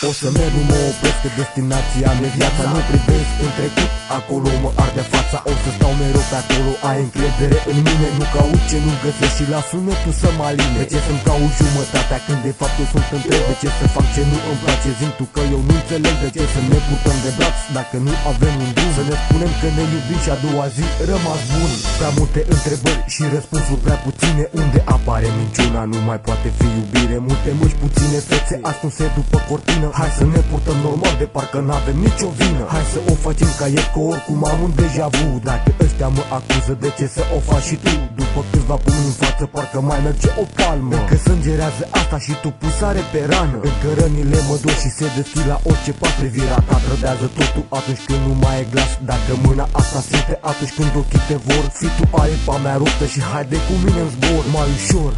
O să merg, nu mă opresc, că destinația mea viața. Nu privesc în trecut, acolo mă arde fața. O să stau mereu pe acolo, ai încredere în mine. Nu caut ce nu găsesc și la sunetul să mă aline. De ce să-mi caut jumătatea când de fapt eu sunt întreg? De ce să fac ce nu îmi place? Zim tu că eu nu înțeleg. De ce să ne purtăm de braț dacă nu avem un drum? Să ne spunem că ne iubim și a doua zi rămas bun. Prea multe întrebări și răspunsuri prea puține. Unde apare minciuna? Nu mai poate fi iubire. Multe mâși, puține fețe ascunse după cortină. Hai să ne purtăm normal, de parcă n-avem nicio vină. Hai să o facem ca ieri, că oricum am un deja vu. Dacă ăstea mă acuză, de ce să o faci și tu? După câțiva pumni în față, parcă mai merge o palmă. Încă sângerează asta și tu pusare pe rană. Încă rănile mă dor și se deschid la orice pas. Privirea ta trădează totul atunci când nu mai e glas. Dacă mâna asta simte atunci când ochii te vor. Fii tu aripa mea ruptă și haide cu mine în zbor. Mai ușor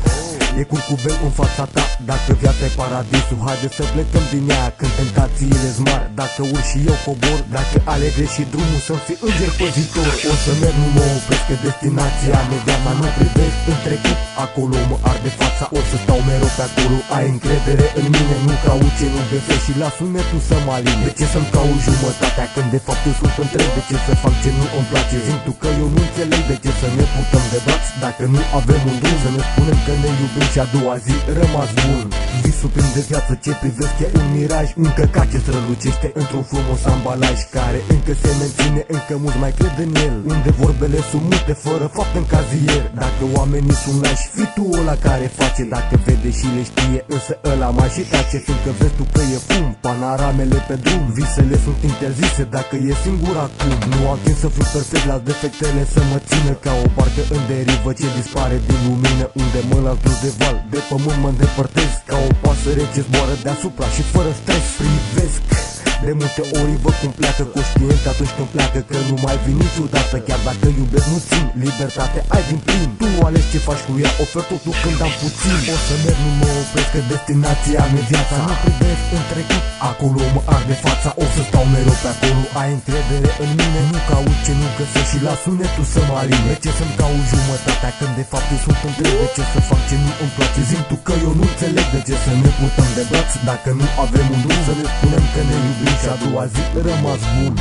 e curcubeu în fața ta. Dacă viața e paradisul, haide să plecăm din ea când tentațiile-s mari. Dacă urc și eu cobor, dacă aleg greșit drumul, să-mi fii înger păzitor. O să merg, nu mă opresc, că destinația mea viața. Nu privesc în trecut, acolo mă arde fața. O să stau mereu pe acolo, ai încredere în mine. Nu caut ce nu găsesc și la sunetul să mă aline. De ce să-mi caut jumătatea când de fapt eu sunt întreg? De ce să fac ce nu îmi place? Zim tu că eu nu înțeleg. De ce să ne purtăm de braț dacă nu avem un drum? Să ne spunem că ne iubim și a doua zi rămas bun. Visul plin de viață ce privesc e un miraj. Încă ca ce strălucește într-un frumos ambalaj, care încă se menține, încă mulți mai cred în el. Unde vorbele sunt multe fără fapt în cazier. Dacă oamenii sunt lași, fii tu ăla care face. Dacă vede și le știe, însă ăla mai și tace. Fiindcă vezi tu că e fum, panoramele pe drum. Visele sunt interzise dacă e singur acum. Nu am timp să fiu perfect, las defectele să mă țină. Ca o barcă în derivă ce dispare din lumină. Unde mă las dus de val, de pământ mă îndepărtez. Ca o pasăre ce zboară deasupra și fără stres. Privesc de multe ori văd cum pleacă, conștient atunci când pleacă, că nu mai vin niciodată. Chiar dacă iubesc nu țin, libertate ai din plin. Tu alegi ce faci cu ea, ofer totul când am puțin. O să merg, nu mă opresc, că destinația mea viața. Nu privesc în trecut, acolo mă arde fața. O să stau mereu pe acolo, ai încredere în mine. Nu caut ce nu găsesc și la sunetul să mă aline. De ce să-mi caut jumătatea când de fapt eu sunt întreg? De ce să fac ce nu îmi place? Zim tu că eu nu înțeleg. De ce să ne purtăm de braț dacă nu avem un drum? Să ne spunem că ne iubim și a doua zi rămas bun.